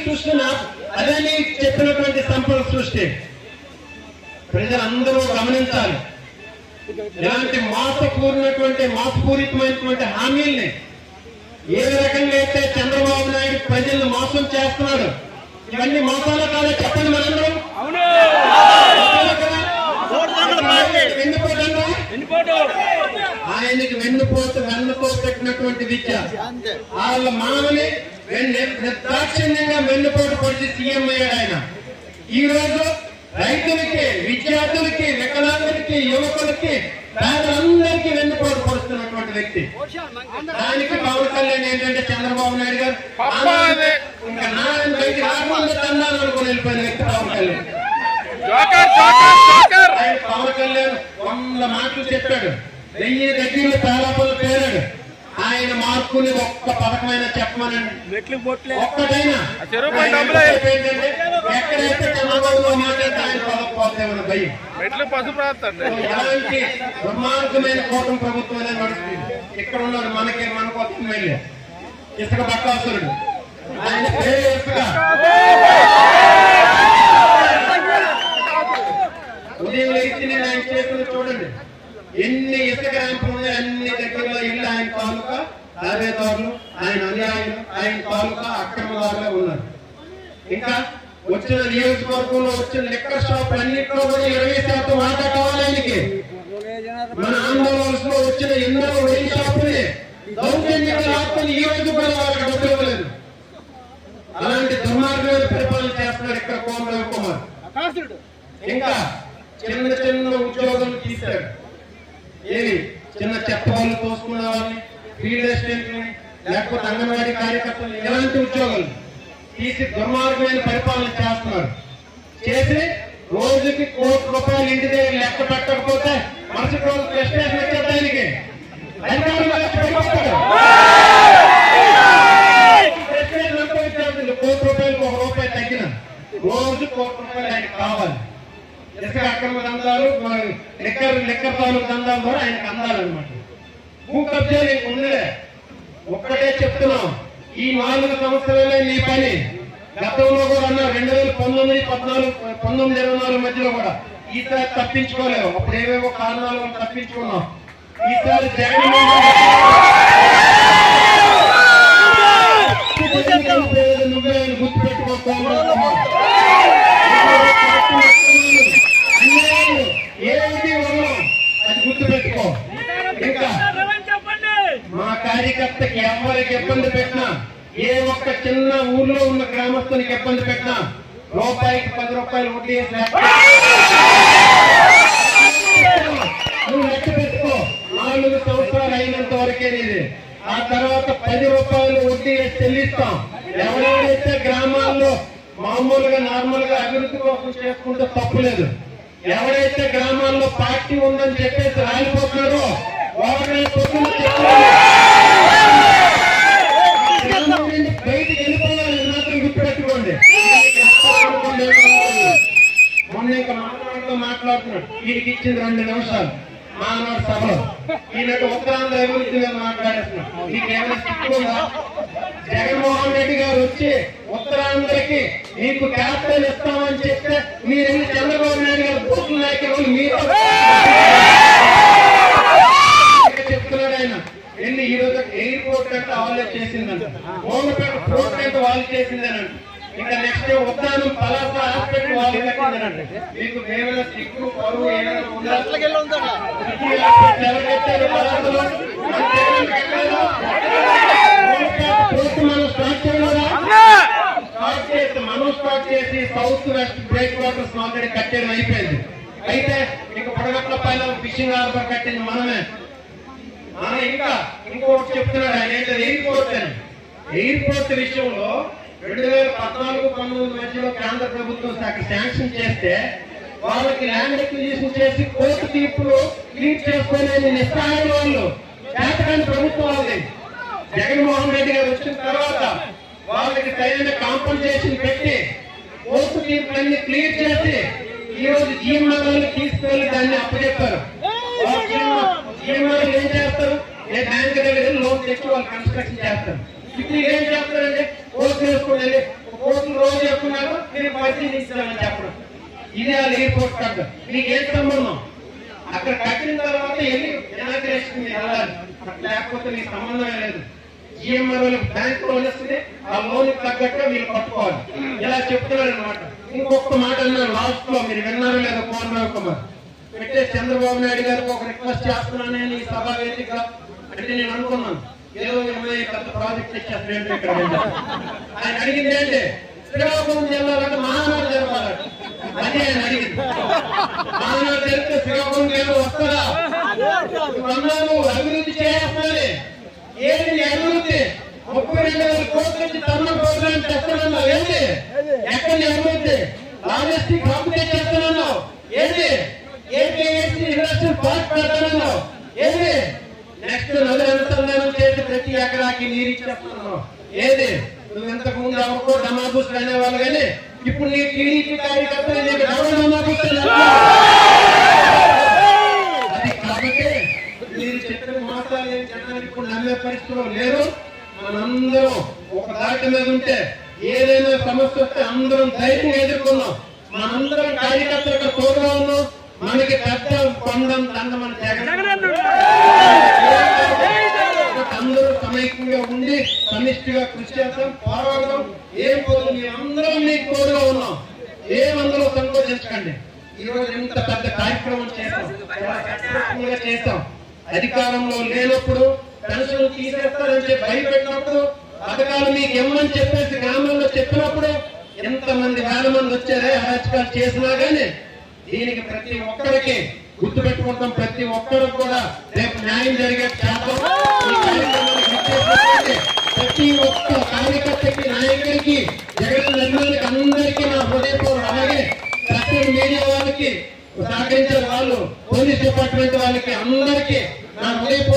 సృష్టి అదే నీకు చెప్పినటువంటి సంపద సృష్టి. ప్రజలందరూ గమనించాలి. ఇలాంటి మోసపూరితమైనటువంటి హామీల్ని ఏ రకంగా అయితే చంద్రబాబు నాయుడు ప్రజలను మోసం చేస్తున్నాడు, ఇవన్నీ మోసాలు కాదా చెప్పండి మనందరం. ఆయనకి వెన్నుపోటు పెట్టినటువంటి విద్య వాళ్ళ మామని నిర్దాక్షిణ్యంగా వెన్నుపోటు పొడిచి సీఎం అయ్యాడు ఆయన. ఈ రోజు రైతులకి, విద్యార్థులకి, వికలాంగులకి, యువకులకి, పేదలందరికీ వెన్నుపోటు పొడుస్తున్నటువంటి వ్యక్తి. దానికి పవన్ కళ్యాణ్ ఏంటంటే చంద్రబాబు నాయుడు గారు ఇంకా నారాయణ బయటికి రాకుండా తండాలు అనుకుని వెళ్ళిపోయిన వ్యక్తి పవన్ కళ్యాణ్. ఆయన పవన్ కళ్యాణ్ 100 మాటలు చెప్పాడు, 1000 దగ్గరలో పేలాపలు పేరాడు. ఆయన మార్పుని ఒక్క పథకమైనా చెప్పమనండి, ఒక్కటైనా. ఎక్కడైతే చంద్రబాబు మాట్లాడితే ఆయన పదకపోతేమన్న భయం. ఎలాంటి దుర్మార్గమైన కూటమి ప్రభుత్వం అనేది నడుస్తుంది. ఇక్కడ ఉన్నాడు మన కొత్త ఎమ్మెల్యే ఇసుక బక్కాసురుడు, ఆయన పేరు ఇసుక. ఉదయం లేచి నేను ఆయన చేతులు చూడండి, ఎన్ని ఇసుక ర్యాంపులు ఉన్నాయి, అన్ని దగ్గరలో ఇల్లు ఆయన తాలూకా దావేదారులు, ఆయన అనుయాయులు, ఆయన తాలూకా అక్రమదారులు ఉన్నారు. ఇంకా వచ్చిన నియోజకవర్గంలో వచ్చిన లిక్కర్ షాప్ అన్నింటిలో కూడా 20% వాటా కావాలి ఆయనకి. మన ఆంధ్రప్రదేశ్ లో వచ్చిన ఎన్నో వెయ్యి షాపుని దౌర్జన్యంగా లాక్కుని ఈ రోజు కూడా వాళ్ళకి డబ్బులు ఇవ్వలేదు. అలాంటి దుర్మార్గమైన పరిపాలన చేస్తున్నారు ఇక్కడ కోమల కుమార్. ఇంకా చిన్న చిన్న ఉద్యోగాలు తీశారు. ఏవి చిన్న చెత్త వాళ్ళు తోసుకున్న వాళ్ళని, ఫీల్డ్ అసిస్టెంట్ని, లేకపోతే అంగన్వాడీ కార్యకర్తలు, ఎలాంటి ఉద్యోగాలు తీసి దుర్మార్గమైన పరిపాలన చేస్తున్నారు. చేసి రోజుకి ₹1,00,00,000 ఇంటి దగ్గర లెక్క పెట్టకపోతే మరుసటి రోజు ప్రెస్టేషన్ వచ్చేది ఆయనకి. ₹1,00,00,000 1 తగ్గిన రోజు ₹1,00,00,000 ఆయనకి కావాలి. ఇసుక అక్రమ దందాలు, లిక్కర్ తాలూకు దందాలు కూడా ఆయనకు అందాలన్నమాట. భూ కబ్జాలు ఉందిలే, ఒక్కటే చెప్తున్నాం, ఈ 4 సంవత్సరాలే నీ పని. గతంలో కూడా అన్నారు 2019, 2024 మధ్యలో కూడా ఈసారి తప్పించుకోలేవు. అప్పుడు ఏవేవో కారణాలు మనం తప్పించుకున్నాం. ఈసారి జగన్మోహన్ నువ్వే ఆయన గుర్తు పెట్టుకోవాలి. ఏది ఉన్నాం అది గుర్తు పెట్టుకో. ఇంకా మా కార్యకర్తకి ఎవరికి ఇబ్బంది పెట్టినా, ఏ ఒక్క చిన్న ఊర్లో ఉన్న గ్రామస్తునికి ఇబ్బంది పెట్టినా రూపాయికి ₹10 వడ్డీ వేసి నువ్వు లెక్క పెట్టుకో. 4 సంవత్సరాలు అయినంత వరకే ఇది. ఆ తర్వాత ₹10 వడ్డీ వేసి చెల్లిస్తాం. ఎవరెవరైతే గ్రామాల్లో మామూలుగా నార్మల్గా అభివృద్ధి కోసం చేసుకుంటే తప్పులేదు. ఎవరైతే గ్రామాల్లో పార్టీ ఉందని చెప్పేసి రాలిపోతున్నారో బయటికి వెళ్ళిపోవాలని మాత్రం గుర్తుపెట్టుకోండి. మొన్న ఇంకా మానవాడితో మాట్లాడుతున్నాడు, వీరికి ఇచ్చింది 2 నిమిషాలు మానవాడి సభలో. ఈయనకు ఉత్తరాంధ్ర అభివృద్ధి మీద మాట్లాడేస్తున్నాడు. మీకు ఏమైనా సిగ్గుందా? జగన్మోహన్ రెడ్డి గారు వచ్చి ఉత్తరాంధ్రకి మీకు క్యాపిటల్ ఇస్తామని చెప్తే మీరు చంద్రబాబు నాయుడు గారు బూతులు నాయకులు మీరు చెప్తున్నాడు. ఆయన వెళ్ళి ఈ రోజు ఎయిర్పోర్ట్ అంటే వాళ్ళే చేసిందంట, మోనపేట పోర్ట్ అంటే వాళ్ళు చేసిందేనంట, ఇంకా నెక్స్ట్ ఉద్దానం పలాస హాస్పిటల్ వాళ్ళు కట్టిందనంట. మీకు ఏమైనా సిగ్గు పరువు ఏమైనా మనం స్టార్ట్ చేసి south west breakwaters already కట్టేయడం అయిపోయింది. అయితే ఇక పొడగట్ల పైన ఫిషింగ్ హార్బర్ కట్టింది మనమే. ఇంకా ఇంకోటి చెప్తున్నాడు ఆయన, ఏంటంటే ఎయిర్పోర్ట్ అని. ఎయిర్పోర్ట్ విషయంలో 2014-19 మధ్యలో కేంద్ర ప్రభుత్వం శాంక్షన్ చేస్తే వాళ్ళకి ల్యాండ్ ఎక్విజిషన్ చేసి కోర్టు తీర్పులు క్లీన్ చేసుకునే నిస్సహాయం వాళ్ళు చేతకాని ప్రభుత్వం వాళ్ళది. జగన్మోహన్ రెడ్డి గారు వచ్చిన తర్వాత వాళ్ళకి సరైన కాంపన్సేషన్ పెట్టి కోర్టు తీర్పులన్నీ క్లియర్ చేసి ఈ రోజు జీఎంఆర్ని తీసుకెళ్లి దాన్ని అప్పచెప్పారు. జీఎంఆర్ ఏం చేస్తారు? బ్యాంక్ దగ్గర లోన్ తెచ్చి వాళ్ళు కన్స్ట్రక్షన్ చేస్తారు. ఇప్పుడు ఏం చేస్తారంటే కోర్టు వేసుకోండి, కోర్టులు ఇది ఆ ఎయిర్పోర్ట్ కట్ట మీకు ఏం సంబంధం? అక్కడ కట్టిన తర్వాత వెళ్ళి ఇనాగ్రేషన్ వెళ్ళాలి, లేకపోతే మీకు సంబంధమే లేదు. జిఎంఆర్ బ్యాంక్ లోన్ వస్తే ఆ లోన్ తగ్గట్టు మీరు కట్టుకోవాలి. ఇలా చెప్తున్నాడు అనమాట. ఇంకొక మాట అన్నారు లాస్ట్ లో, మీరు విన్నారో లేదో, కోనరావు కుమార్ పెట్టే చంద్రబాబు నాయుడు గారికి ఒక రిక్వెస్ట్ చేస్తున్నాను ఈ సభ వేదిక. అంటే నేను అనుకున్నాను ఏదో పెద్ద ప్రాజెక్ట్ ఇచ్చేస్తాను ఇక్కడ. ఆయన అడిగింది ఏంటి, శ్రీకాకుళం జిల్లాలో మహానాడు జరపాలట. అది ఆయన అడిగింది. మహానాడు జరిగితే శ్రీకాకుళం జిల్లా వస్తుందా అన్నాను. అభివృద్ధి చేయాలి. ఏంటి అభివృద్ధి? 32,000 కోట్ల నుంచి తమిళ ప్రోగ్రాం చేస్తున్నావు. ఏంటి ఎక్కడి అభివృద్ధి? లాజిస్టిక్ హబ్ చేస్తున్నావు. ఏంటి ఏపీఎస్సీ ఇండస్ట్రియల్ పార్క్ పెడతానన్నావు. ఏంటి నెక్స్ట్ నది అనుసంధానం చేసి ప్రతి ఎకరాకి నీరు ఇచ్చేస్తున్నావు. ఏది నువ్వు ఇంతకు ముందు ఎవరికో డమాబూసులు అనేవాళ్ళు, కానీ ఇప్పుడు నీ టీడీపీ కార్యకర్తలు నీకు డబుల్ డమాబూసులు. అది కాబట్టి మీరు చెప్పిన మోసాలు జనానికి ఇప్పుడు నమ్మే పరిస్థితిలో లేరు. మనందరం ఒక దాటి మీద ఉంటే ఏదైనా సమస్య వస్తే అందరం ధైర్యంగా ఎదుర్కొన్నాం. మనందరం కార్యకర్తలకు తోడుగా ఉన్నాం. మనకి పెద్ద కొండం దండ మన జగన్. అందరూ సమైక్యంగా ఉండి సమిష్టిగా కృషి చేస్తాం, పోరాడదాం. ఏం పోదు, మేమందరం మీకు తోడుగా ఉన్నాం. ఏమందరూ సంకోచించకండి. ఈ రోజు ఇంత పెద్ద కార్యక్రమం చేస్తాం. అధికారంలో లేనప్పుడు పెన్షన్ తీసేస్తారని చెప్పి భయపెట్టినప్పుడు, పథకాలు మీకు ఇవ్వమని చెప్పేసి గ్రామంలో చెప్పినప్పుడు ఎంతమంది వేల మంది వచ్చారే అరాచకాలు చేసినా గానీ దీనికి ప్రతి ఒక్కరికి గుర్తు పెట్టుకుంటాం. ప్రతి ఒక్కరికి కూడా రేపు న్యాయం జరిగే చేద్దాం. ప్రతి ఒక్క కార్యకర్తకి, నాయకుడికి, జగన్ నిర్మాణానికి అందరికీ నా హృదయపూర్వక, అలాగే ప్రెస్ మీడియా వాళ్ళకి సహకరించే వాళ్ళు, పోలీస్ డిపార్ట్మెంట్ వాళ్ళకి అందరికీ నా హృదయపూర్వక